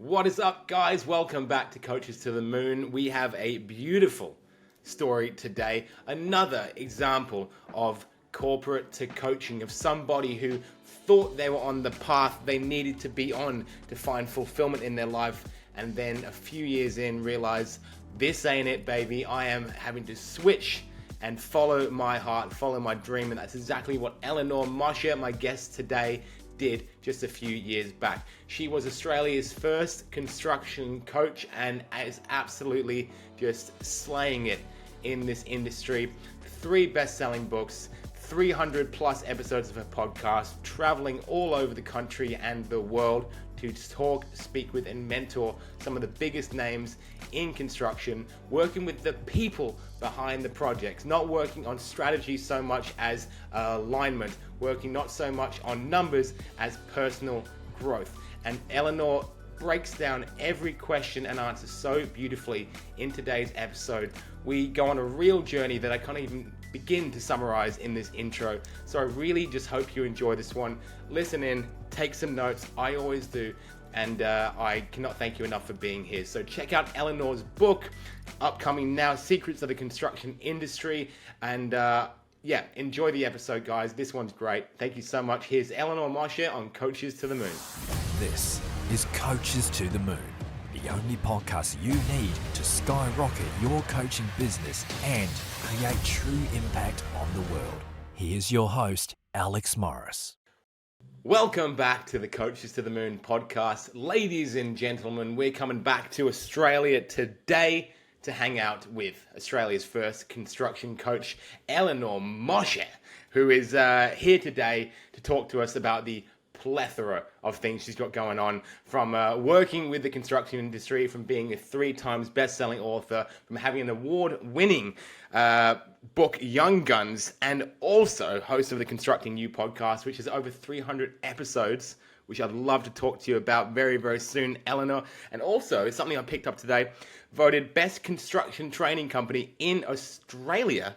What is up, guys? Welcome back to Coaches to the Moon. We have a beautiful story today. Another example of corporate to coaching, of somebody who thought they were on the path they needed to be on to find fulfillment in their life, and then a few years in realize this ain't it, baby. I am having to switch and follow my heart, follow my dream. And that's exactly what Elinor Moshe, my guest today, did just a few years back. She was Australia's first construction coach and is absolutely just slaying it in this industry. 3 best-selling books, 300 plus episodes of her podcast, traveling all over the country and the world to talk, speak with, and mentor some of the biggest names in construction, working with the people behind the projects, not working on strategy so much as alignment, working not so much on numbers as personal growth. And Elinor breaks down every question and answer so beautifully in today's episode. We go on a real journey that I can't even begin to summarize in this intro. So I really just hope you enjoy this one. Listen in, take some notes. I always do. And I cannot thank you enough for being here. So check out Elinor's book, upcoming now, Secrets of the Construction Industry. And enjoy the episode, guys. This one's great. Thank you so much. Here's Elinor Moshe on Coaches to the Moon. This is Coaches to the Moon, the only podcast you need to skyrocket your coaching business and create true impact on the world. Here's your host, Alex Morris. Welcome back to the Coaches to the Moon podcast. Ladies and gentlemen, we're coming back to Australia today to hang out with Australia's first construction coach, Elinor Moshe, who is here today to talk to us about the plethora of things she's got going on, from working with the construction industry, from being a 3 times best-selling author, from having an award-winning book, Young Guns, and also host of the Constructing You podcast, which has over 300 episodes, which I'd love to talk to you about very, very soon, Elinor. And also, it's something I picked up today, voted best construction training company in Australia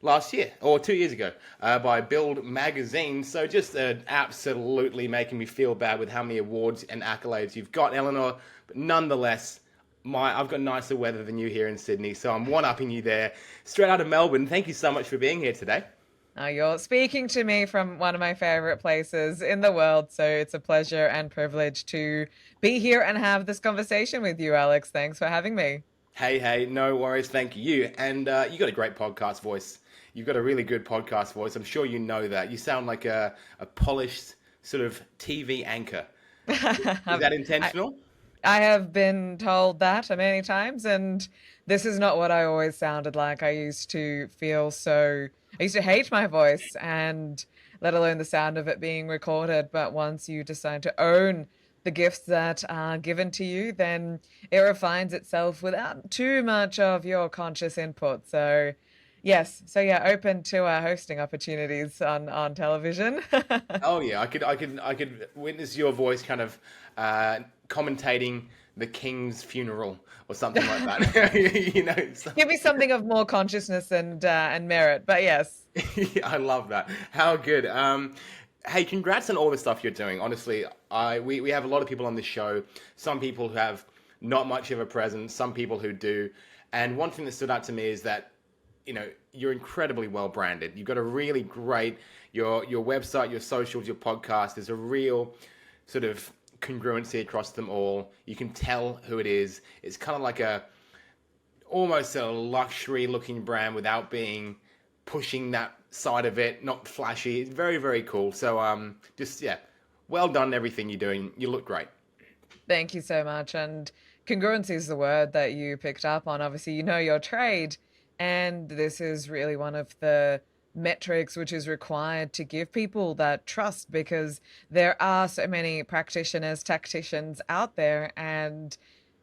last year, or 2 years ago, by Build magazine. So just absolutely making me feel bad with how many awards and accolades you've got, Elinor. But nonetheless, I've got nicer weather than you here in Sydney, so I'm one-upping you there. Straight out of Melbourne, thank you so much for being here today. You're speaking to me from one of my favorite places in the world, so it's a pleasure and privilege to be here and have this conversation with you, Alex. Thanks for having me. Hey, no worries, thank you. And you got a great podcast voice. You've got a really good podcast voice. I'm sure you know that. You sound like a polished sort of TV anchor. Is that intentional? I have been told that many times, and this is not what I always sounded like. I used to hate my voice, and let alone the sound of it being recorded. But once you decide to own the gifts that are given to you, then it refines itself without too much of your conscious input. So yes. So yeah, open to hosting opportunities on television. Oh yeah, I could witness your voice kind of commentating the king's funeral or something like that. Give me something of more consciousness and merit. But yes. Yeah, I love that. How good. Hey, congrats on all the stuff you're doing. Honestly, we have a lot of people on this show. Some people who have not much of a presence, some people who do. And one thing that stood out to me is that you're incredibly well branded. You've got a really great, your website, your socials, your podcast, there's a real sort of congruency across them all. You can tell who it is. It's kind of like almost a luxury looking brand without being pushing that side of it, not flashy. It's very, very cool. So well done everything you're doing. You look great. Thank you so much. And congruency is the word that you picked up on. Obviously, you know your trade. And this is really one of the metrics which is required to give people that trust, because there are so many practitioners, tacticians out there, and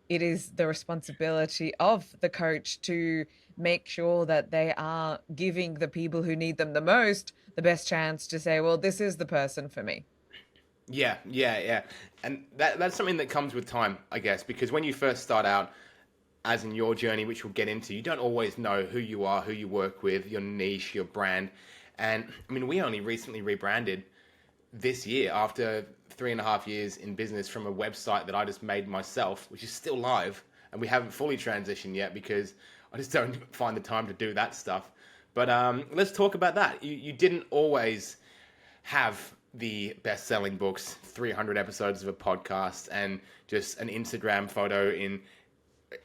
it is the responsibility of the coach to make sure that they are giving the people who need them the most the best chance to say, well, this is the person for me. Yeah. And that's something that comes with time, I guess, because when you first start out, as in your journey, which we'll get into, you don't always know who you are, who you work with, your niche, your brand. And I mean, we only recently rebranded this year, after 3.5 years in business from a website that I just made myself, which is still live, and we haven't fully transitioned yet because I just don't find the time to do that stuff. But let's talk about that. You didn't always have the best-selling books, 300 episodes of a podcast, and just an Instagram photo in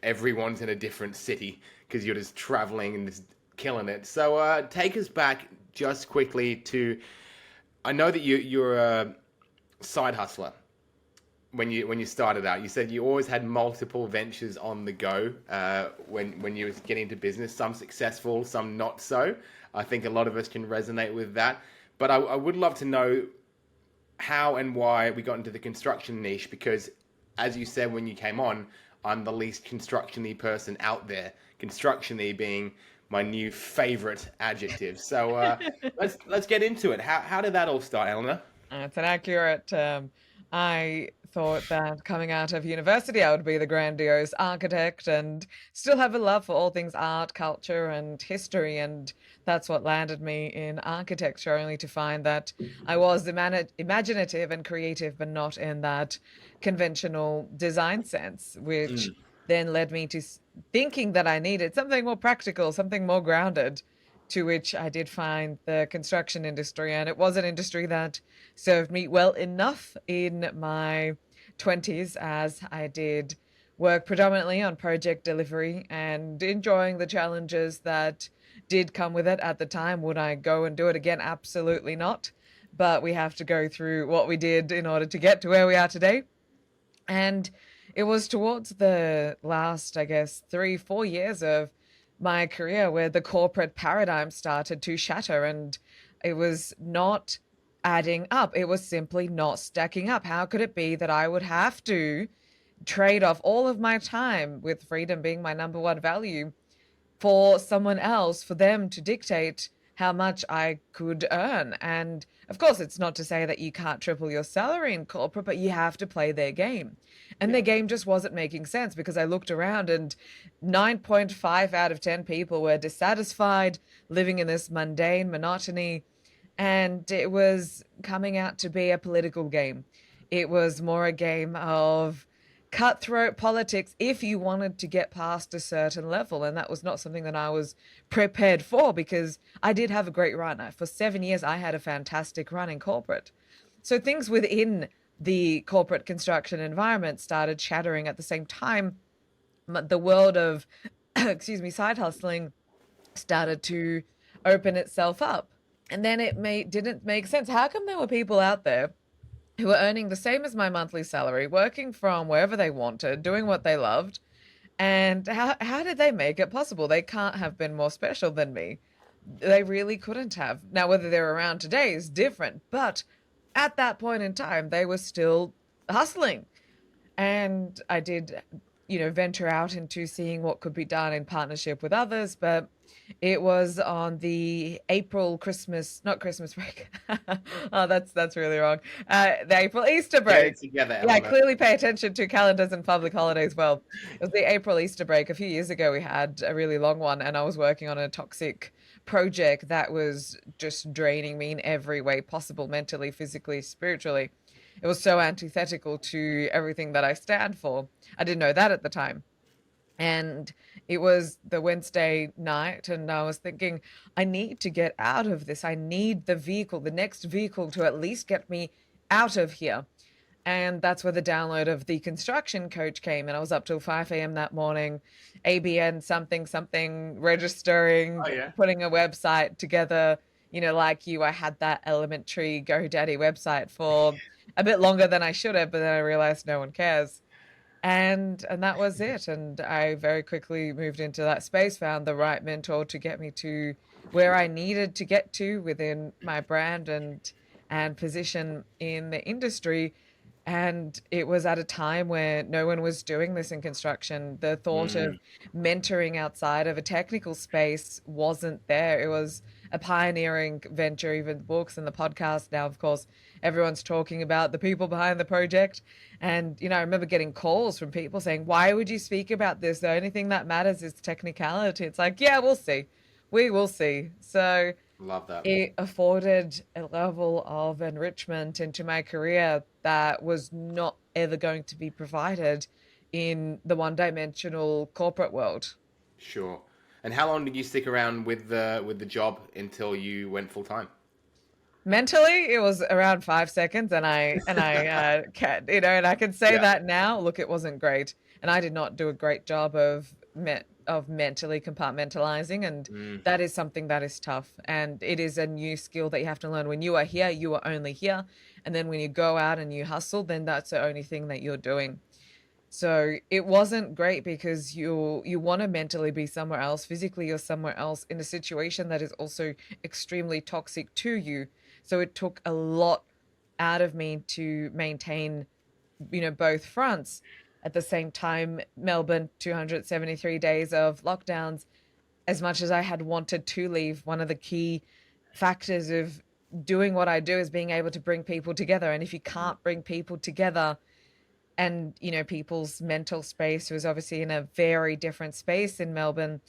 everyone's in a different city because you're just traveling and just killing it. So take us back just quickly to, I know that you're a side hustler. When you started out, you said you always had multiple ventures on the go when you was getting into business, some successful, some not so. I think a lot of us can resonate with that. But I would love to know how and why we got into the construction niche, because as you said when you came on, I'm the least construction-y person out there. Construction-y being my new favorite adjective. So let's get into it. How did that all start, Eleanor? It's an accurate I thought that coming out of university, I would be the grandiose architect and still have a love for all things art, culture, and history. And that's what landed me in architecture, only to find that I was imaginative and creative, but not in that conventional design sense, which then led me to thinking that I needed something more practical, something more grounded, to which I did find the construction industry. And it was an industry that served me well enough in my 20s, as I did work predominantly on project delivery and enjoying the challenges that did come with it at the time. Would I go and do it again? Absolutely not. But we have to go through what we did in order to get to where we are today. And it was towards the last, I guess, 3-4 years of my career where the corporate paradigm started to shatter, and it was not adding up. It was simply not stacking up. How could it be that I would have to trade off all of my time, with freedom being my number one value, for someone else, for them to dictate how much I could earn? And of course, it's not to say that you can't triple your salary in corporate, but you have to play their game. And their game just wasn't making sense, because I looked around and 9.5 out of 10 people were dissatisfied, living in this mundane monotony. And it was coming out to be a political game. It was more a game of cutthroat politics if you wanted to get past a certain level. And that was not something that I was prepared for, because I did have a great run. For 7 years, I had a fantastic run in corporate. So things within the corporate construction environment started shattering at the same time. The world of, excuse me, side hustling started to open itself up. And then didn't make sense. How come there were people out there who were earning the same as my monthly salary, working from wherever they wanted, doing what they loved? And how did they make it possible? They can't have been more special than me. They really couldn't have. Now, whether they're around today is different, but at that point in time, they were still hustling. And I did, venture out into seeing what could be done in partnership with others, but it was on the not Christmas break. Oh, that's really wrong. The April Easter break. Together, Yeah, clearly pay attention to calendars and public holidays. Well, it was the April Easter break. A few years ago, we had a really long one, and I was working on a toxic project that was just draining me in every way possible, mentally, physically, spiritually. It was so antithetical to everything that I stand for. I didn't know that at the time. And it was the Wednesday night, and I was thinking, I need to get out of this. I need the next vehicle to at least get me out of here. And that's where the download of the construction coach came. And I was up till 5 a.m. that morning, ABN something, registering, putting a website together. Like you, I had that elementary GoDaddy website for a bit longer than I should have, but then I realized no one cares. And that was it. And I very quickly moved into that space, found the right mentor to get me to where I needed to get to within my brand and position in the industry. And it was at a time where no one was doing this in construction. The thought of mentoring outside of a technical space wasn't there. It was a pioneering venture. Even the books and the podcast now, of course, everyone's talking about the people behind the project. And, I remember getting calls from people saying, why would you speak about this? The only thing that matters is technicality. It's like, yeah, we'll see. We will see. So Love that. it afforded a level of enrichment into my career that was not ever going to be provided in the one-dimensional corporate world. Sure. And how long did you stick around with the job until you went full time? Mentally, it was around 5 seconds, and can and I can say Yeah. that now. Look, it wasn't great, and I did not do a great job of mentally compartmentalizing, and Mm, that is something that is tough, and it is a new skill that you have to learn. When you are here, you are only here, and then when you go out and you hustle, then that's the only thing that you're doing. So it wasn't great because you want to mentally be somewhere else, physically you're somewhere else in a situation that is also extremely toxic to you. So it took a lot out of me to maintain, both fronts. At the same time, Melbourne, 273 days of lockdowns. As much as I had wanted to leave, one of the key factors of doing what I do is being able to bring people together. And if you can't bring people together, and people's mental space was obviously in a very different space in Melbourne,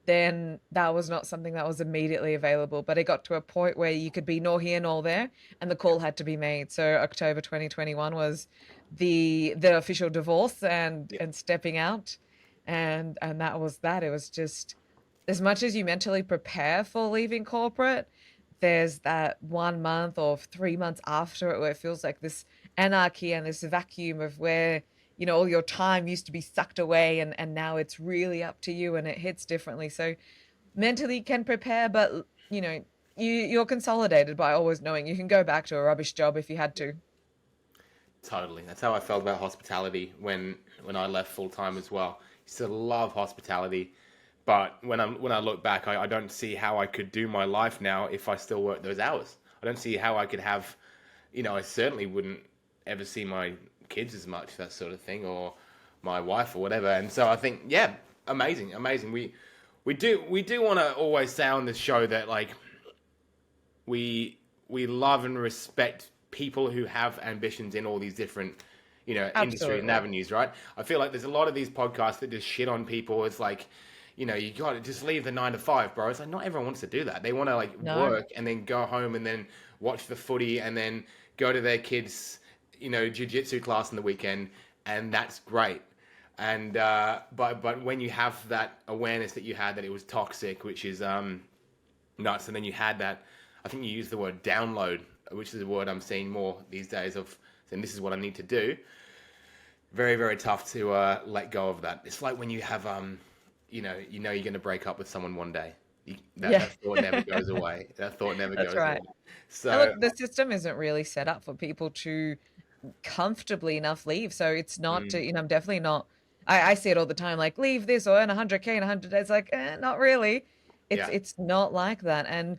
then that was not something that was immediately available. But it got to a point where you could be nor here nor there, and the call had to be made. So October 2021 was the official divorce and yeah. stepping out, and that was that. It was just, as much as you mentally prepare for leaving corporate, there's that 1 month or 3 months after it where it feels like this anarchy and this vacuum of where all your time used to be sucked away, and now it's really up to you and it hits differently. So mentally you can prepare, but you're consolidated by always knowing you can go back to a rubbish job if you had to. Totally. That's how I felt about hospitality when I left full time as well. Used to love hospitality, but when I look back, I don't see how I could do my life now if I still work those hours. I don't see how I could have, I certainly wouldn't ever see my kids as much, that sort of thing, or my wife or whatever. And so I think, yeah, amazing, amazing. We do want to always say on this show that like we love and respect people who have ambitions in all these different industry and Absolutely. avenues, right? I feel like there's a lot of these podcasts that just shit on people. It's like, you got to just leave the 9 to 5, bro. It's like not everyone wants to do that. They want to like No, work and then go home and then watch the footy and then go to their kids jiu-jitsu class on the weekend, and that's great. And but when you have that awareness that you had that it was toxic, which is nuts, and then you had that, I think you used the word download, which is a word I'm seeing more these days of saying this is what I need to do. Very, very tough to let go of that. It's like when you have you're going to break up with someone one day. yeah. That thought never goes away. That thought never That's goes away. right. And So look, the system isn't really set up for people to comfortably enough leave. So it's not mm, to, I'm definitely not. I see it all the time, like leave this or earn 100K in 100 days. Like, not really. It's yeah, it's not like that. And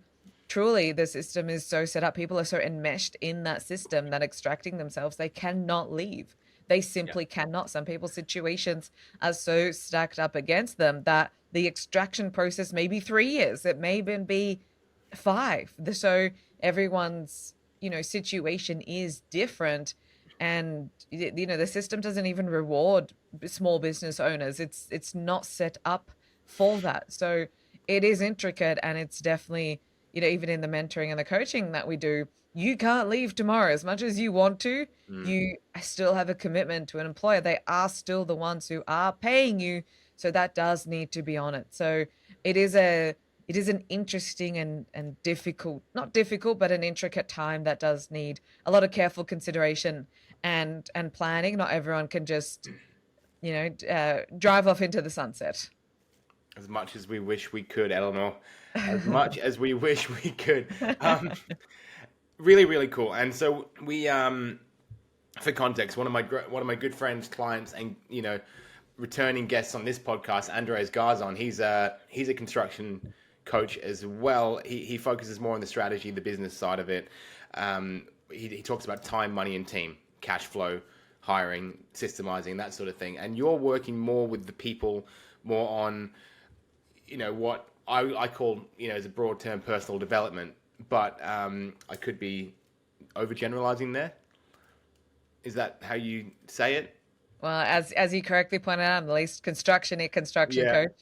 truly, the system is so set up. People are so enmeshed in that system that extracting themselves, they cannot leave. They yeah, simply cannot. Some people's situations are so stacked up against them that the extraction process may be 3 years. It may even be five. So everyone's, situation is different. And the system doesn't even reward small business owners. It's not set up for that. So it is intricate, and it's definitely, even in the mentoring and the coaching that we do, you can't leave tomorrow as much as you want to. mm, You still have a commitment to an employer. They are still the ones who are paying you, so that does need to be on it. So it is a it is an interesting and difficult, not difficult, but an intricate time that does need a lot of careful consideration and planning. Not everyone can just, drive off into the sunset. as much as we wish we could, Eleanor. As much as we wish we could. Um, really, really cool. And so we, for context, one of my good friends, clients, and returning guests on this podcast, Andres Garzon. He's a construction coach as well. He focuses more on the strategy, the business side of it. He talks about time, money, and team, cash flow, hiring, systemizing, that sort of thing. And you're working more with the people, more on what I call as a broad term personal development, but I could be overgeneralizing there. Is that how you say it? Well, as you correctly pointed out, I'm the least construction Yeah, coach.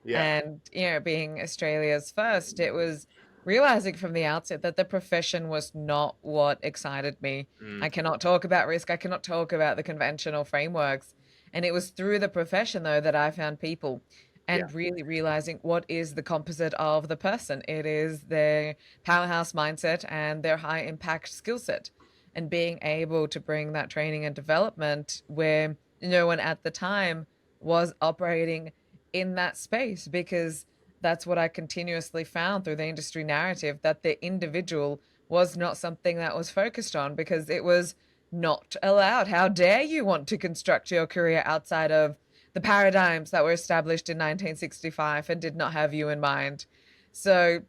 yeah, And being Australia's first, it was realizing from the outset that the profession was not what excited me. I cannot talk about risk. I cannot talk about the conventional frameworks. And it was through the profession, though, that I found people Yeah. and really realizing what is the composite of the person. It is their powerhouse mindset and their high impact skill set. And being able to bring that training and development where no one at the time was operating in that space, because that's what I continuously found through the industry narrative, that the individual was not something that was focused on because it was not allowed. How dare you want to construct your career outside of the paradigms that were established in 1965 and did not have you in mind? So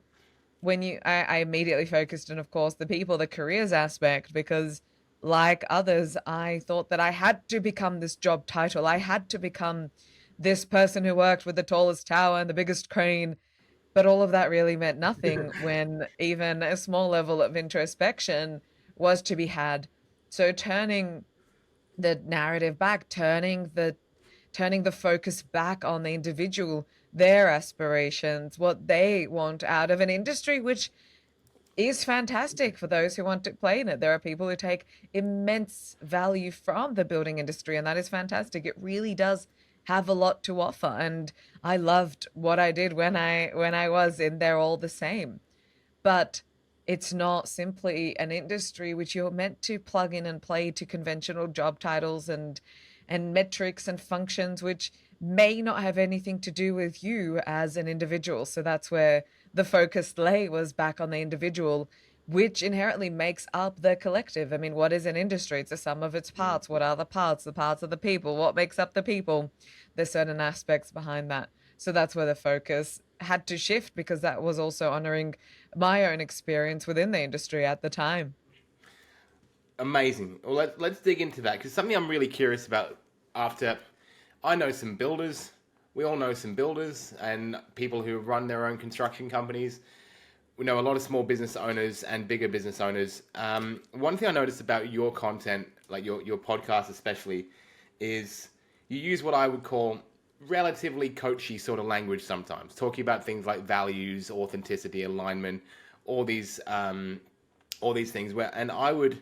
I immediately focused on, of course, the people, the careers aspect, because like others, I thought that I had to become this job title. I had to become this person who worked with the tallest tower and the biggest crane. But all of that really meant nothing when even a small level of introspection was to be had. So turning the narrative back, turning the focus back on the individual, their aspirations, what they want out of an industry, which is fantastic for those who want to play in it. There are people who take immense value from the building industry, and that is fantastic. It really does have a lot to offer, and I loved what I did when I was in there all the same. But it's not simply an industry which you're meant to plug in and play to conventional job titles and metrics and functions which may not have anything to do with you as an individual. So that's where the focus lay, was back on the individual, which inherently makes up the collective. I mean, what is an industry? It's a sum of its parts. What are the parts? The parts of the people. What makes up the people? There's certain aspects behind that. So that's where the focus had to shift, because that was also honoring my own experience within the industry at the time. Amazing. Well, let's dig into that, because something I'm really curious about. After I know some builders, we all know some builders and people who run their own construction companies. We know a lot of small business owners and bigger business owners. One thing I noticed about your content, like your podcast especially, is you use what I would call relatively coachy sort of language sometimes, talking about things like values, authenticity, alignment, all these things. And I would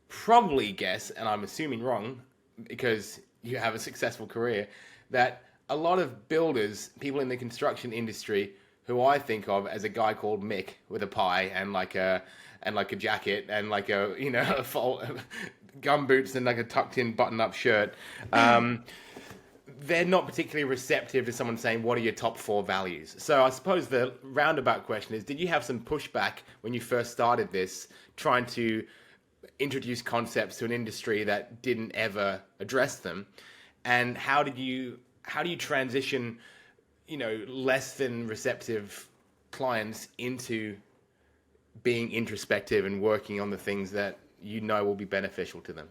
probably guess, and I'm assuming wrong, because you have a successful career, that a lot of builders, people in the construction industry, who I think of as a guy called Mick with a pie and like a jacket and like a gum boots and like a tucked in button up shirt, they're not particularly receptive to someone saying, what are your top 4 values? So I suppose the roundabout question is, did you have some pushback when you first started this, trying to introduce concepts to an industry that didn't ever address them? And how do you transition, less than receptive clients into being introspective and working on the things that will be beneficial to them?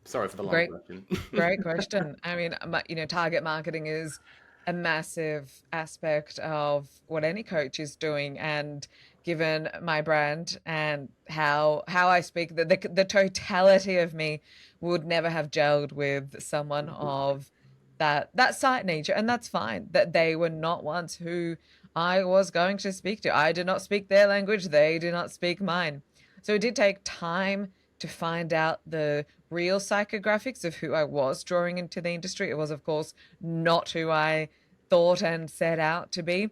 Sorry for the long Great, question. great question. I mean, target marketing is a massive aspect of what any coach is doing. And given my brand and how I speak, the totality of me would never have gelled with someone of that site nature, and that's fine. That they were not ones who I was going to speak to. I did not speak their language. They do not speak mine. So it did take time to find out the real psychographics of who I was drawing into the industry. It was, of course, not who I thought and set out to be.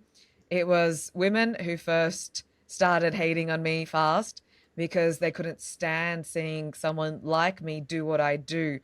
It was women who first started hating on me fast because they couldn't stand seeing someone like me do what I do.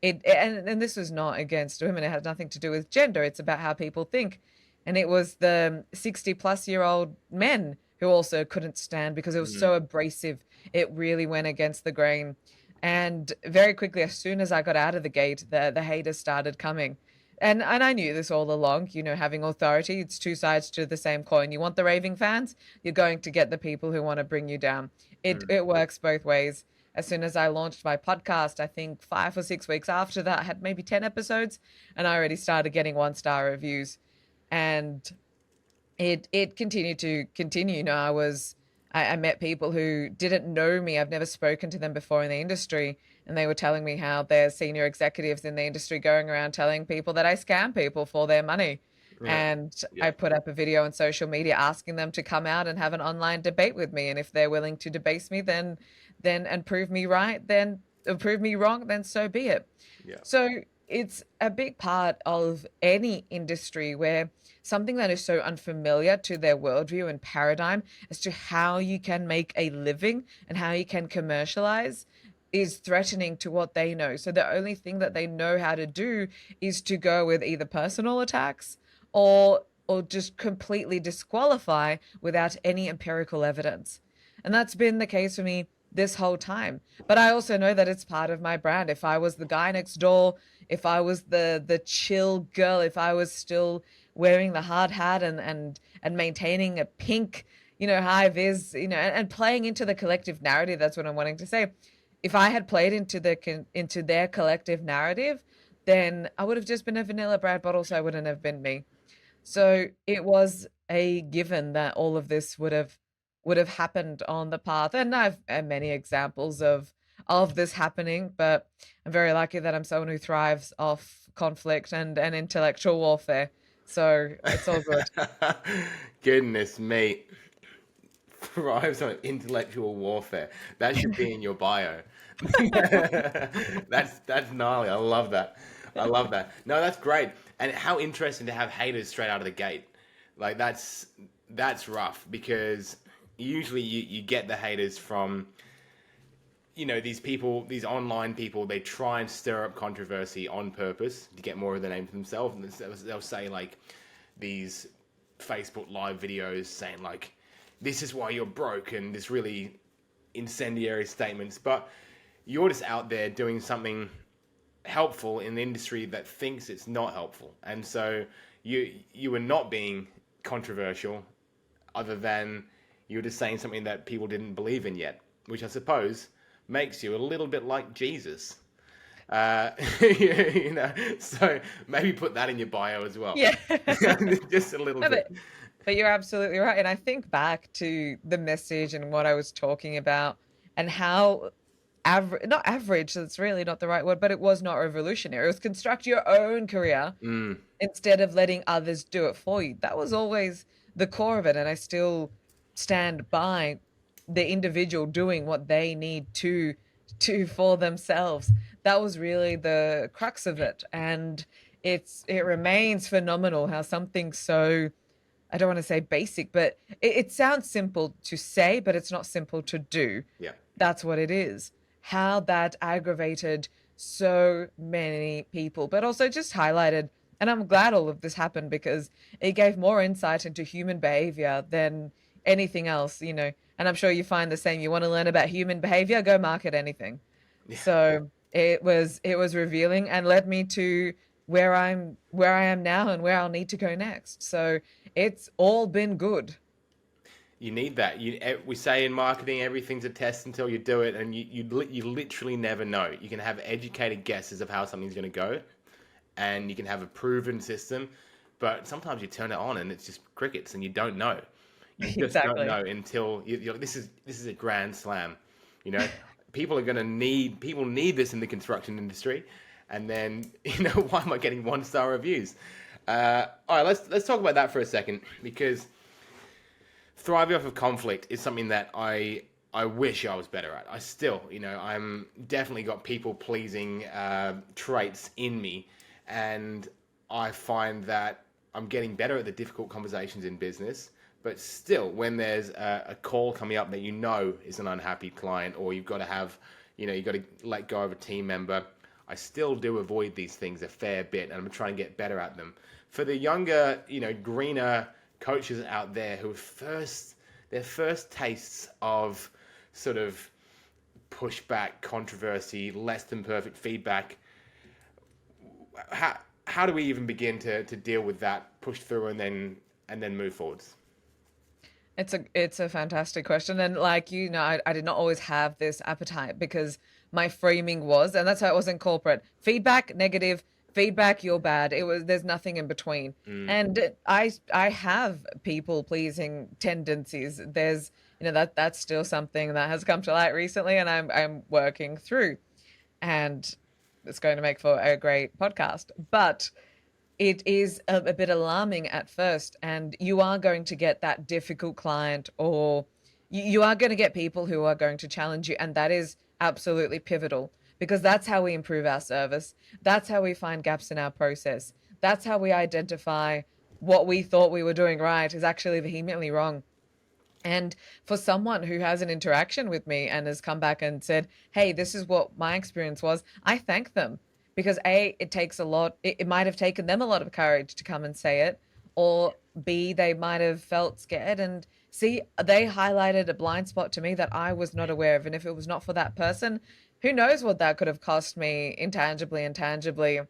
And this was not against women. It had nothing to do with gender. It's about how people think. And it was the 60-plus-year-old men who also couldn't stand, because it was so abrasive. It really went against the grain. And very quickly, as soon as I got out of the gate, the haters started coming. And I knew this all along, having authority, it's two sides to the same coin. You want the raving fans, you're going to get the people who want to bring you down. It works both ways. As soon as I launched my podcast, I think 5 or 6 weeks after that, I had maybe 10 episodes, and I already started getting 1-star reviews. And it continued to continue. I met people who didn't know me. I've never spoken to them before in the industry. And they were telling me how they're senior executives in the industry going around telling people that I scam people for their money. Yeah. And Yeah. I put up a video on social media asking them to come out and have an online debate with me. And if they're willing to debase me, then and prove me right, then or prove me wrong, then so be it. Yeah. So it's a big part of any industry where something that is so unfamiliar to their worldview and paradigm as to how you can make a living and how you can commercialize is threatening to what they know. So the only thing that they know how to do is to go with either personal attacks or just completely disqualify without any empirical evidence. And that's been the case for me this whole time. But I also know that it's part of my brand. If I was the guy next door, if I was the chill girl, if I was still wearing the hard hat and maintaining a pink, high vis, and playing into the collective narrative, that's what I'm wanting to say. If I had played into their collective narrative, then I would have just been a vanilla Brad bottle, so I wouldn't have been me. So it was a given that all of this would have happened on the path. And I've had many examples of this happening, but I'm very lucky that I'm someone who thrives off conflict and intellectual warfare. So it's all good. Goodness me. Thrives on intellectual warfare. That should be in your bio. That's gnarly. I love that. I love that. No, that's great. And how interesting to have haters straight out of the gate. Like that's rough because usually you get the haters from these people, these online people. They try and stir up controversy on purpose to get more of the name for themselves, and they'll say like these Facebook live videos saying like, this is why you're broke, and this really incendiary statements. But you're just out there doing something helpful in the industry that thinks it's not helpful. And so you were not being controversial, other than you were just saying something that people didn't believe in yet, which I suppose makes you a little bit like Jesus. So maybe put that in your bio as well. Yeah. Just a little No, bit. but you're absolutely right. And I think back to the message and what I was talking about and how not average, that's really not the right word, but it was not revolutionary. It was construct your own career Mm, instead of letting others do it for you. That was always the core of it. And I still stand by the individual doing what they need to for themselves. That was really the crux of it. And it remains phenomenal how something so, I don't want to say basic, but it sounds simple to say, but it's not simple to do. yeah. That's what it is. How that aggravated so many people, but also just highlighted. And I'm glad all of this happened because it gave more insight into human behavior than anything else. And I'm sure you find the same. You want to learn about human behavior, go market anything. Yeah. So it was revealing and led me to where I am now and where I'll need to go next. So it's all been good. You need that. We say in marketing, everything's a test until you do it, and you literally never know. You can have educated guesses of how something's going to go, and you can have a proven system, but sometimes you turn it on and it's just crickets, and you don't know. You just don't Exactly. know until you're like, this is a grand slam. You know, people need this in the construction industry, and then why am I getting 1-star reviews? All right, let's talk about that for a second, because thriving off of conflict is something that I wish I was better at. I still, I'm definitely got people pleasing traits in me, and I find that I'm getting better at the difficult conversations in business. But still, when there's a call coming up that is an unhappy client, or you've got to have, you've got to let go of a team member, I still do avoid these things a fair bit, and I'm trying to get better at them. For the younger, greener coaches out there who their first tastes of sort of pushback, controversy, less than perfect feedback, how do we even begin to deal with that, push through, and then move forwards? It's a fantastic question. And I did not always have this appetite because my framing was, and that's how it was in corporate. Feedback, negative, feedback, you're bad. There's nothing in between. And I have people pleasing tendencies. There's, that's still something that has come to light recently and I'm working through. And it's going to make for a great podcast. But it is a bit alarming at first, and you are going to get that difficult client, or you are going to get people who are going to challenge you, and that is absolutely pivotal, because that's how we improve our service. That's how we find gaps in our process. That's how we identify what we thought we were doing right is actually vehemently wrong. And for someone who has an interaction with me and has come back and said, hey, this is what my experience was, I thank them, because A, it takes a lot, it might have taken them a lot of courage to come and say it, or B, they might have felt scared. And C, they highlighted a blind spot to me that I was not aware of. And if it was not for that person, who knows what that could have cost me intangibly and tangibly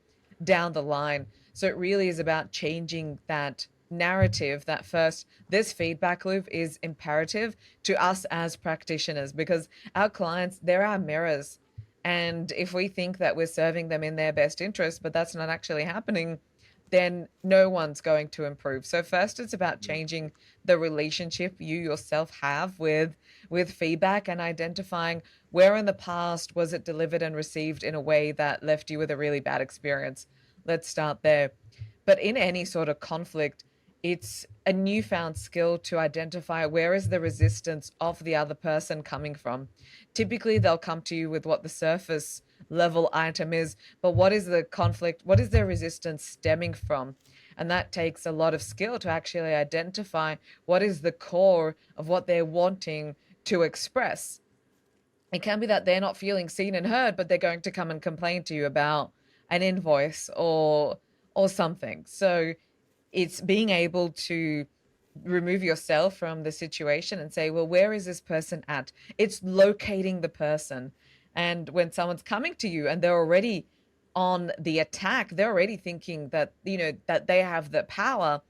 down the line. So it really is about changing that narrative that first, this feedback loop is imperative to us as practitioners, because our clients, they're our mirrors. And if we think that we're serving them in their best interest, but that's not actually happening, then no one's going to improve. So first, it's about changing the relationship you yourself have with feedback, and identifying where in the past was it delivered and received in a way that left you with a really bad experience. Let's start there. But in any sort of conflict, it's a newfound skill to identify where is the resistance of the other person coming from. Typically, they'll come to you with what the surface level item is, but what is the conflict? What is their resistance stemming from? And that takes a lot of skill to actually identify what is the core of what they're wanting to express. It can be that they're not feeling seen and heard, but they're going to come and complain to you about an invoice or something. So it's being able to remove yourself from the situation and say, well, where is this person at? It's locating the person. And when someone's coming to you and they're already on the attack, they're already thinking that, that they have the power,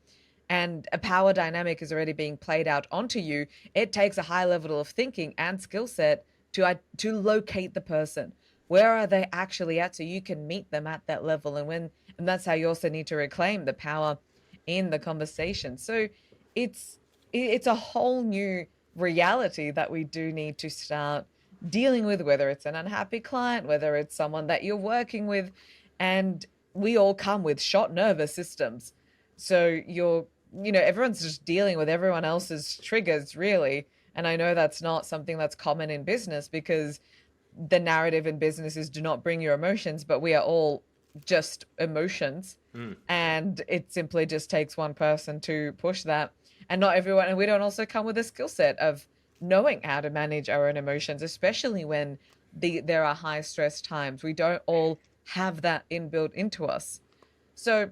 and a power dynamic is already being played out onto you. It takes a high level of thinking and skill set to locate the person. Where are they actually at, so you can meet them at that level? And that's how you also need to reclaim the power in the conversation. So it's a whole new reality that we do need to start dealing with, whether it's an unhappy client, whether it's someone that you're working with. And we all come with shot nervous systems. So everyone's just dealing with everyone else's triggers, really. And I know that's not something that's common in business, because the narrative in business is do not bring your emotions, but we are all just emotions. And it simply just takes one person to push that. And not everyone, and we don't also come with a skill set of knowing how to manage our own emotions, especially when there are high stress times. We don't all have that inbuilt into us. So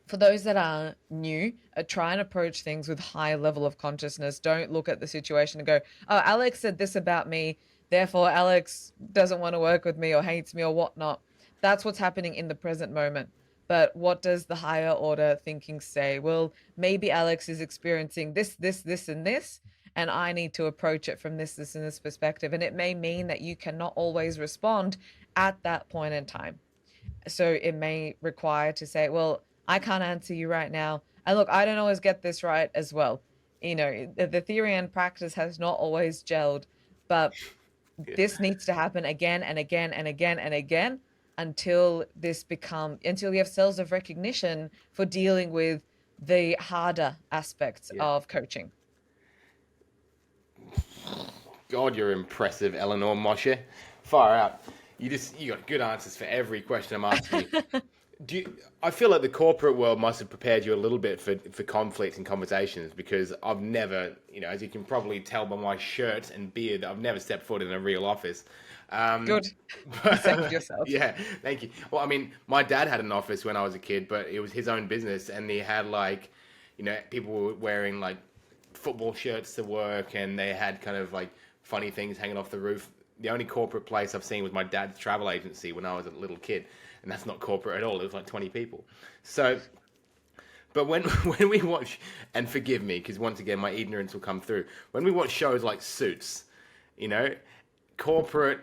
for those that are new, try and approach things with high level of consciousness. Don't look at the situation and go, oh, Alex said this about me, therefore Alex doesn't want to work with me or hates me or whatnot. That's what's happening in the present moment. But what does the higher order thinking say? Well, maybe Alex is experiencing this, and this, and I need to approach it from this, and this perspective. And it may mean that you cannot always respond at that point in time. So it may require to say, well, I can't answer you right now. And look, I don't always get this right as well. The theory and practice has not always gelled, but this needs to happen again and again and again and again until you have cells of recognition for dealing with the harder aspects of coaching. God, you're impressive, Elinor Moshe. Far out. You got good answers for every question I'm asking you. I feel like the corporate world must have prepared you a little bit for conflict and conversations, because I've never, as you can probably tell by my shirt and beard, I've never stepped foot in a real office. Good. Thank yourself. Yeah, thank you. Well, I mean, my dad had an office when I was a kid, but it was his own business, and he had people were wearing football shirts to work, and they had kind of funny things hanging off the roof. The only corporate place I've seen was my dad's travel agency when I was a little kid, and that's not corporate at all. It was 20 people. So, but when we watch, and forgive me, because once again my ignorance will come through, when we watch shows like Suits, corporate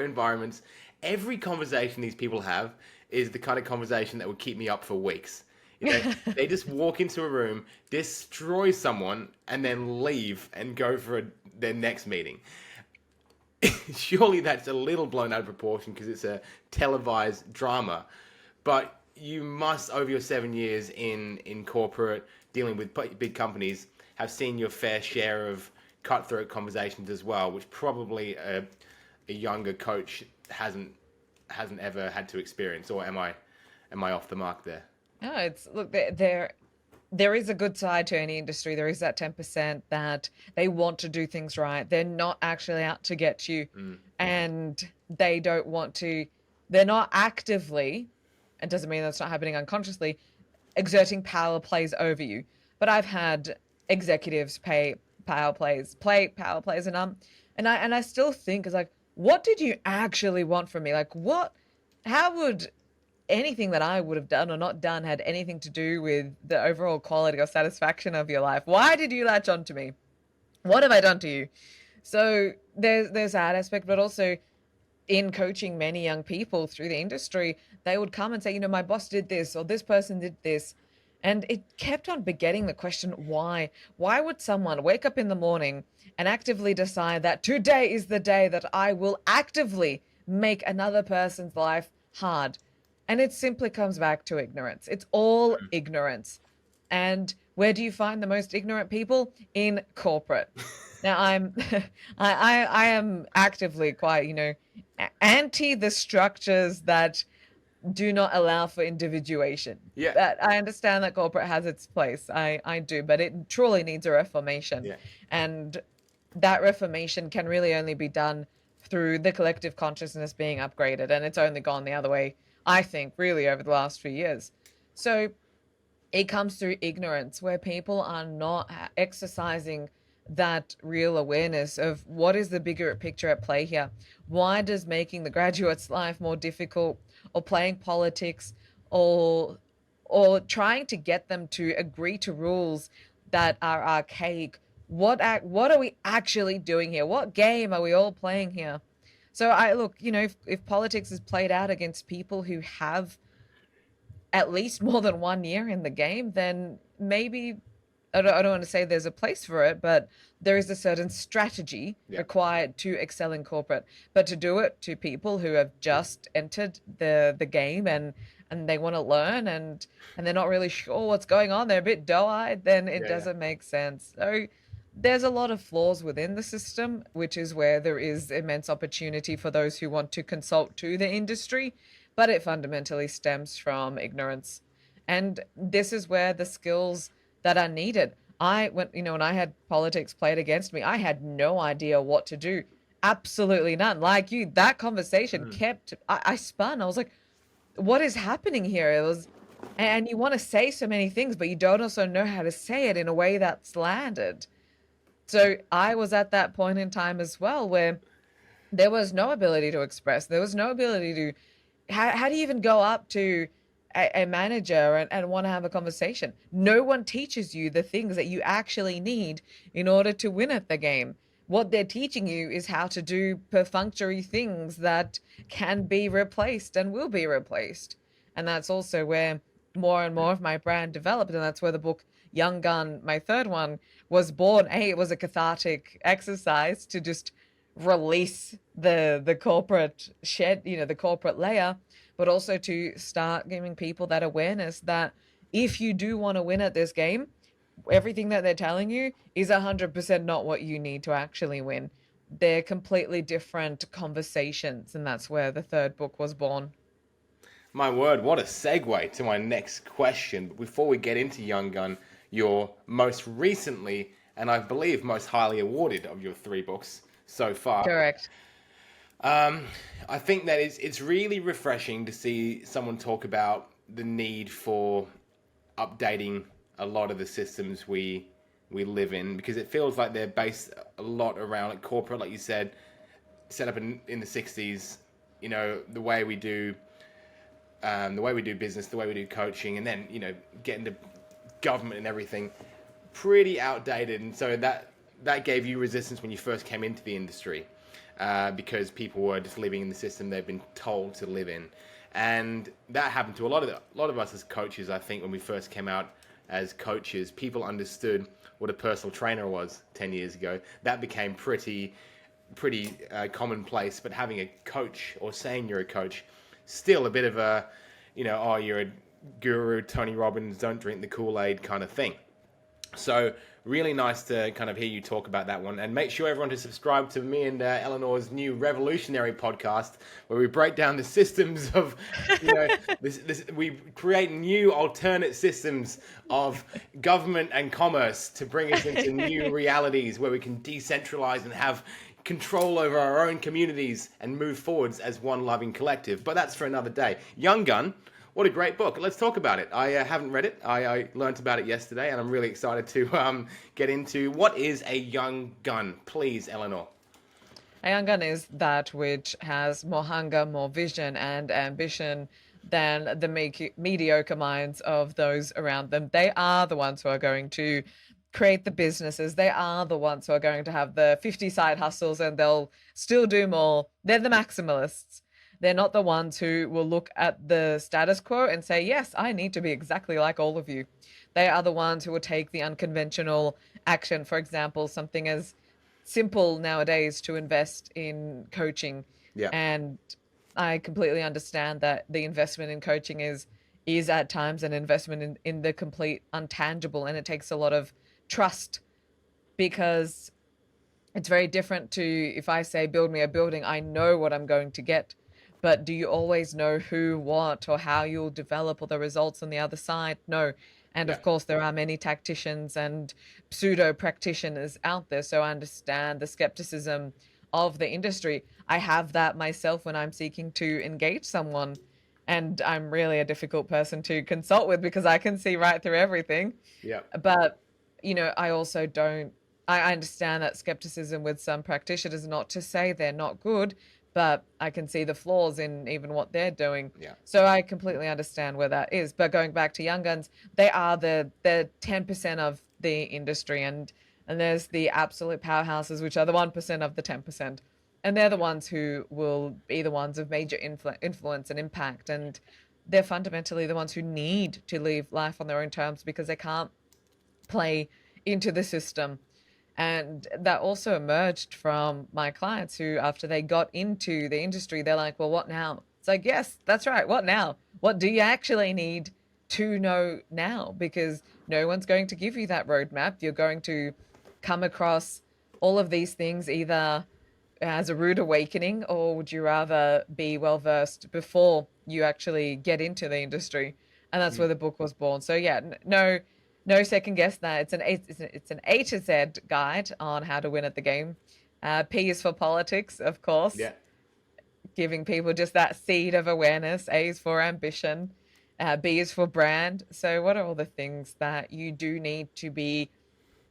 environments, every conversation these people have is the kind of conversation that would keep me up for weeks. They just walk into a room, destroy someone, and then leave and go for their next meeting. Surely that's a little blown out of proportion because it's a televised drama, but you must, over your 7 years in corporate, dealing with big companies, have seen your fair share of cutthroat conversations as well, which probably a younger coach hasn't ever had to experience. Or am I off the mark there? No, it's look there is a good side to any industry. There is that 10% that they want to do things right. They're not actually out to get you, and they don't want to. They're not actively, it doesn't mean that's not happening unconsciously, exerting power plays over you. But I've had executives play power plays, and I still think it's like, what did you actually want from me? Like, what? How would anything that I would have done or not done had anything to do with the overall quality or satisfaction of your life? Why did you latch on to me? What have I done to you? So there's that aspect, but also in coaching many young people through the industry, they would come and say, my boss did this or this person did this. And it kept on begetting the question, why? Why would someone wake up in the morning and actively decide that today is the day that I will actively make another person's life hard? And it simply comes back to ignorance. It's all ignorance. And where do you find the most ignorant people? In corporate. Now I am actively quite, anti the structures that do not allow for individuation. Yeah. That I understand that corporate has its place. I do, but it truly needs a reformation. Yeah. And that reformation can really only be done through the collective consciousness being upgraded. And it's only gone the other way, I think, really over the last few years. So it comes through ignorance, where people are not exercising that real awareness of what is the bigger picture at play here. Why does making the graduate's life more difficult, or playing politics, or trying to get them to agree to rules that are archaic? What are we actually doing here? What game are we all playing here? So I look, if politics is played out against people who have at least more than 1 year in the game, then maybe I don't want to say there's a place for it, but there is a certain strategy required to excel in corporate. But to do it to people who have just entered the game and they want to learn and they're not really sure what's going on, they're a bit doe-eyed, then it doesn't make sense. So there's a lot of flaws within the system, which is where there is immense opportunity for those who want to consult to the industry, but it fundamentally stems from ignorance. And this is where the skills that are needed. When I had politics played against me, I had no idea what to do. Absolutely none. Like you, that conversation I spun. I was like, what is happening here? And you want to say so many things, but you don't also know how to say it in a way that's landed. So I was at that point in time as well, where there was no ability to express. There was no ability to, how do you even go up to a manager and want to have a conversation? No one teaches you the things that you actually need in order to win at the game. What they're teaching you is how to do perfunctory things that can be replaced and will be replaced. And that's also where more and more of my brand developed. And that's where the book Young Gun, my third one, was born. It was a cathartic exercise to just release the corporate the corporate layer, but also to start giving people that awareness that if you do want to win at this game, everything that they're telling you is 100% not what you need to actually win. They're completely different conversations, and that's where the third book was born. My word, what a segue to my next question. But before we get into Young Gun, your most recently, and I believe most highly awarded of your 3 books so far. Correct. I think that it's really refreshing to see someone talk about the need for updating a lot of the systems we live in, because it feels like they're based a lot around like corporate, like you said, set up in the 60s, the way we do business, the way we do coaching, and then, get into government and everything, pretty outdated. And so that gave you resistance when you first came into the industry. Because people were just living in the system they've been told to live in, and that happened to a lot of us as coaches. I think when we first came out as coaches, people understood what a personal trainer was 10 years ago. That became pretty commonplace. But having a coach or saying you're a coach, still a bit of a, you're guru Tony Robbins, don't drink the Kool-Aid kind of thing. So really nice to kind of hear you talk about that one, and make sure everyone to subscribe to me and Eleanor's new revolutionary podcast where we break down the systems of, we create new alternate systems of government and commerce to bring us into new realities where we can decentralize and have control over our own communities and move forwards as one loving collective. But that's for another day. Young Gun. What a great book. Let's talk about it. I haven't read it. I learnt about it yesterday, and I'm really excited to get into what is a young gun. Please, Elinor. A young gun is that which has more hunger, more vision, and ambition than the mediocre minds of those around them. They are the ones who are going to create the businesses. They are the ones who are going to have the 50 side hustles, and they'll still do more. They're the maximalists. They're not the ones who will look at the status quo and say, yes, I need to be exactly like all of you. They are the ones who will take the unconventional action. For example, something as simple nowadays to invest in coaching. Yeah. And I completely understand that the investment in coaching is at times an investment in the complete untangible, and it takes a lot of trust, because it's very different to if I say, build me a building, I know what I'm going to get. But do you always know who, what, or how you'll develop, or the results on the other side? No. And of course, there are many tacticians and pseudo practitioners out there. So I understand the skepticism of the industry. I have that myself when I'm seeking to engage someone. And I'm really a difficult person to consult with because I can see right through everything. Yeah. But, I also don't, I understand that skepticism with some practitioners, not to say they're not good, but I can see the flaws in even what they're doing. Yeah. So I completely understand where that is. But going back to Young Guns, they are the 10% of the industry, and there's the absolute powerhouses, which are the 1% of the 10%. And they're the ones who will be the ones of major influence and impact. And they're fundamentally the ones who need to live life on their own terms because they can't play into the system. And that also emerged from my clients who, after they got into the industry, they're like, well, what now? It's like, yes, that's right. What now? What do you actually need to know now? Because no one's going to give you that roadmap. You're going to come across all of these things either as a rude awakening, or would you rather be well versed before you actually get into the industry? And that's where the book was born. So yeah, no second guess that. It's an A to Z guide on how to win at the game. P is for politics, of course. Yeah. Giving people just that seed of awareness. A is for ambition. B is for brand. So what are all the things that you do need to be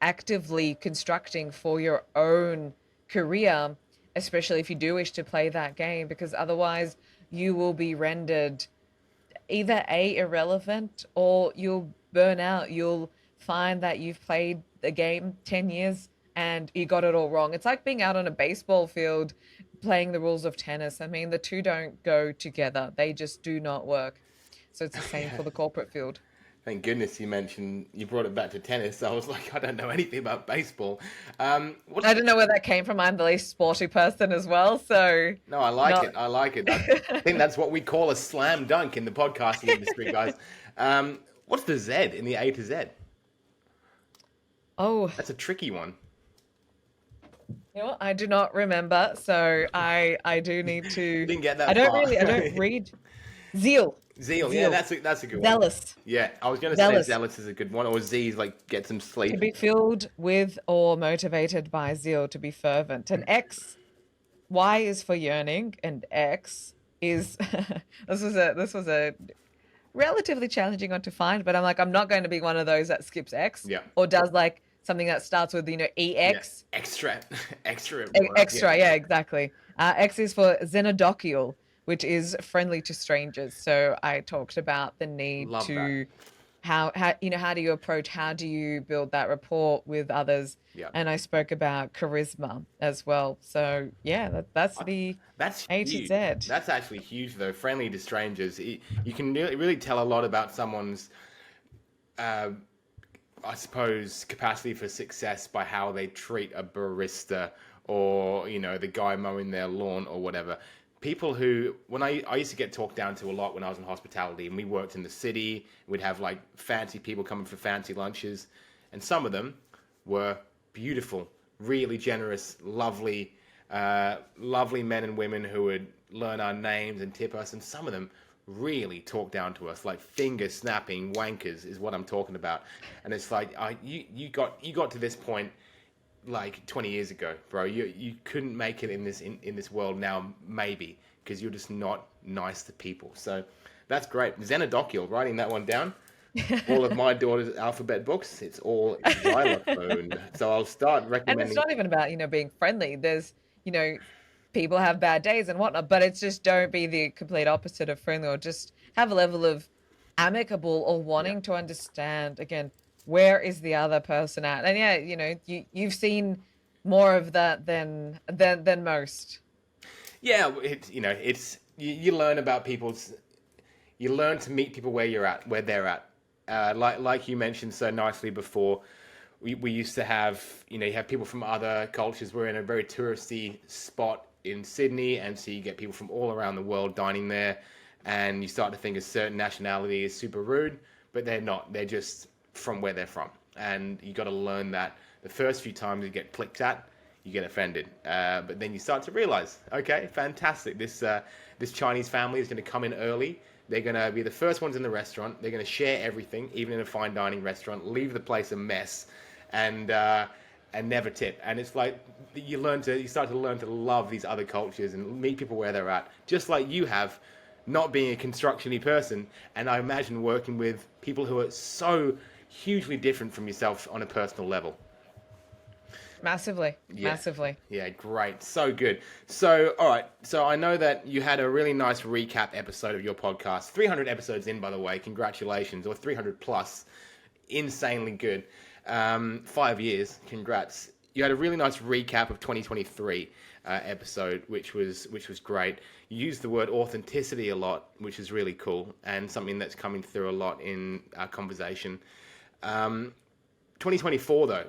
actively constructing for your own career, especially if you do wish to play that game? Because otherwise you will be rendered either A, irrelevant, or you'll burn out. You'll find that you've played the game 10 years and you got it all wrong. It's like being out on a baseball field playing the rules of tennis. I mean, the two don't go together. They just do not work. So it's the same for the corporate field. Thank goodness you brought it back to tennis. I was like, I don't know anything about baseball. I don't know where that came from. I'm the least sporty person as well. So no, I like it. I like it. I think that's what we call a slam dunk in the podcasting industry, guys. What's the Z in the A to Z? Oh, that's a tricky one. You know what? I do not remember. So I do need to. You didn't get that. I don't read. Zeal. Yeah, that's a good one. Zealous. Yeah, I was going to say zealous is a good one, or Z is like get some sleep. To be filled with or motivated by zeal, to be fervent. And Y is for yearning, and X is this was a relatively challenging one to find, but I'm like, I'm not going to be one of those that skips X, or does like something that starts with EX. Yeah. Extra. Yeah, exactly. X is for xenodochial, which is friendly to strangers. So I talked about the need how do you approach, how do you build that rapport with others? Yeah. And I spoke about charisma as well. So yeah, that's A to Z. That's actually huge though. Friendly to strangers. You can really tell a lot about someone's, I suppose, capacity for success by how they treat a barista or, the guy mowing their lawn or whatever. people who, when I used to get talked down to a lot when I was in hospitality, and we worked in the city, we'd have like fancy people coming for fancy lunches, and some of them were beautiful, really generous, lovely, lovely men and women who would learn our names and tip us, and some of them really talk down to us, like finger snapping wankers is what I'm talking about. And it's like, you got to this point like 20 years ago, bro. You couldn't make it in this world now, maybe, because you're just not nice to people. So that's great. Xenodocule, writing that one down. All of my daughter's alphabet books, it's all xylophone. So I'll start And recommending. it's not even about, being friendly. There's, people have bad days and whatnot, but it's just don't be the complete opposite of friendly, or just have a level of amicable or wanting to understand, again, where is the other person at? And yeah, you've seen more of that than most. Yeah, it's you learn about you learn to meet people where they're at. Like you mentioned so nicely before, we used to have, you have people from other cultures. We're in a very touristy spot in Sydney, and so you get people from all around the world dining there, and you start to think a certain nationality is super rude, but they're not. They're just from where they're from, and you got to learn that. The first few times you get clicked at, you get offended, but then you start to realize, okay, fantastic. This Chinese family is going to come in early. They're going to be the first ones in the restaurant. They're going to share everything, even in a fine dining restaurant, leave the place a mess, and never tip. And it's like you start to learn to love these other cultures and meet people where they're at, just like you have, not being a construction-y person. And I imagine working with people who are so hugely different from yourself on a personal level. Massively. Yeah, great. So good. So, all right. So I know that you had a really nice recap episode of your podcast. 300 episodes in, by the way. Congratulations. Or 300 plus. Insanely good. 5 years. Congrats. You had a really nice recap of 2023 episode, which was great. You used the word authenticity a lot, which is really cool, and something that's coming through a lot in our conversation. 2024, though.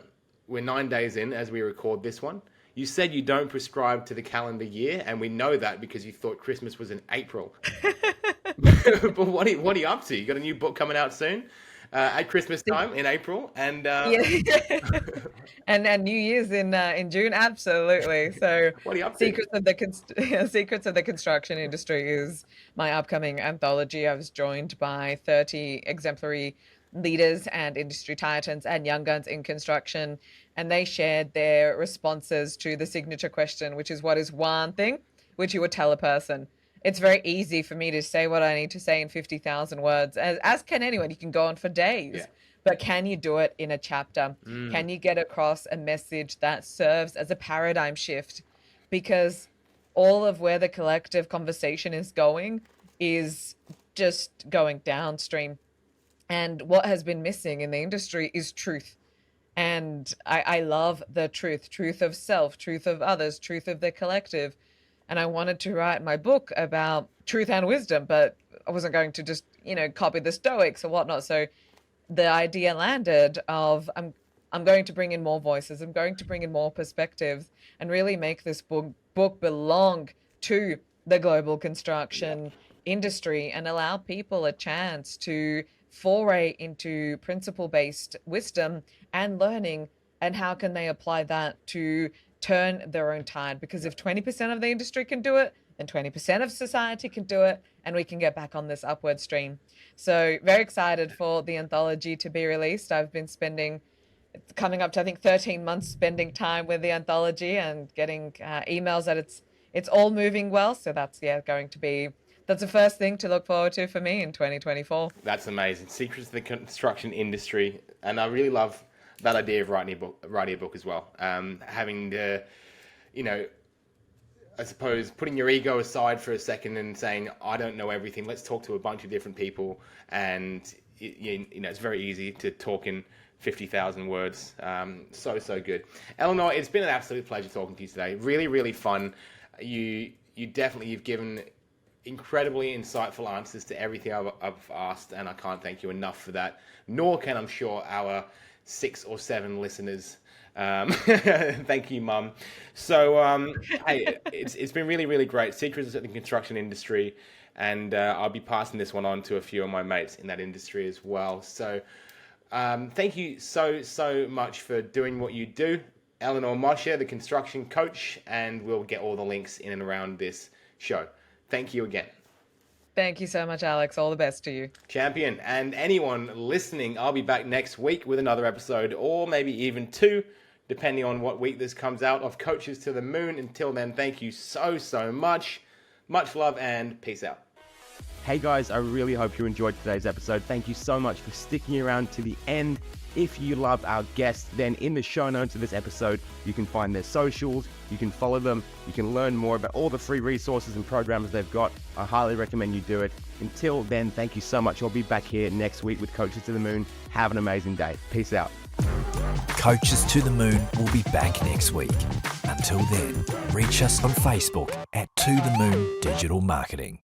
We're 9 days in as we record this one. You said you don't prescribe to the calendar year, and we know that because you thought Christmas was in April. But what are you up to? You got a new book coming out soon at Christmas time in April, and and New Year's in June, absolutely. So, what are you up to? Secrets of the Construction Industry is my upcoming anthology. I was joined by 30 exemplary leaders and industry titans and young guns in construction, and they shared their responses to the signature question, which is, what is one thing which you would tell a person? It's very easy for me to say what I need to say in 50,000 words, as can anyone. You can go on for days. Yeah. But can you do it in a chapter? Can you get across a message that serves as a paradigm shift? Because all of where the collective conversation is going is just going downstream. And what has been missing in the industry is truth. And I love the truth of self, truth of others, truth of the collective. And I wanted to write my book about truth and wisdom, but I wasn't going to just, copy the Stoics or whatnot. So the idea landed of I'm going to bring in more voices. I'm going to bring in more perspectives and really make this book belong to the global construction industry and allow people a chance to foray into principle-based wisdom and learning, and how can they apply that to turn their own tide. Because if 20% of the industry can do it, then 20% of society can do it, and we can get back on this upward stream. So very excited for the anthology to be released. I've been it's coming up to, I think, 13 months spending time with the anthology and getting emails that it's all moving well. So that's the first thing to look forward to for me in 2024. That's amazing. Secrets of the construction industry. And I really love that idea of writing a book as well. Having the, I suppose, putting your ego aside for a second and saying, I don't know everything. Let's talk to a bunch of different people. And, it's very easy to talk in 50,000 words. So good. Elinor, it's been an absolute pleasure talking to you today. Really, really fun. You've given incredibly insightful answers to everything I've asked, and I can't thank you enough for that. Nor can, I'm sure, our 6 or 7 listeners. Thank you, Mum. So, hey, it's been really, really great. Secrets in the construction industry, and I'll be passing this one on to a few of my mates in that industry as well. So, thank you so much for doing what you do, Elinor Moshe, the construction coach, and we'll get all the links in and around this show. Thank you again. Thank you so much, Alex. All the best to you. Champion. And anyone listening, I'll be back next week with another episode, or maybe even 2, depending on what week this comes out, of Coaches to the Moon. Until then, thank you so much. Much love and peace out. Hey guys, I really hope you enjoyed today's episode. Thank you so much for sticking around to the end. If you love our guests, then in the show notes of this episode, you can find their socials, you can follow them, you can learn more about all the free resources and programs they've got. I highly recommend you do it. Until then, thank you so much. I'll be back here next week with Coaches to the Moon. Have an amazing day. Peace out. Coaches to the Moon will be back next week. Until then, reach us on Facebook at To The Moon Digital Marketing.